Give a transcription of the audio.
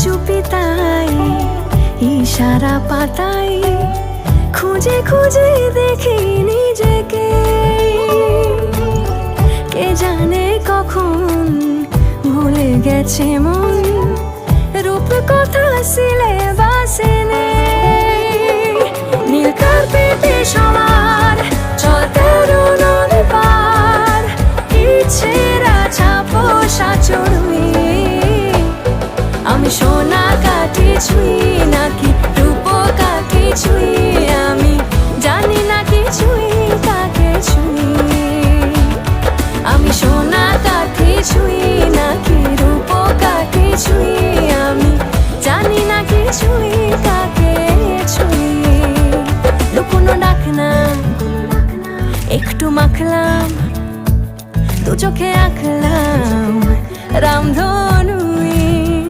চুপি তাই ইশারা পাতাই খুঁজে খুঁজে দেখি নিজেকে। কে জানে কখন ভুলে গেছে মন, রূপ কথা সিলেবাসে নেই। নীল কার্পেটে সবার চলতে নদী পার, ইচ্ছেরা ছাপো সাচড়ুই। আমি সোনা কাঠি ছুঁই নাকি রূপ কাঠি ছুঁই, আমি জানি না কিছুই কাকে ছুঁই। আমি সোনা কাঠি ছুঁই নাকি রূপ কাঠি ছুঁই।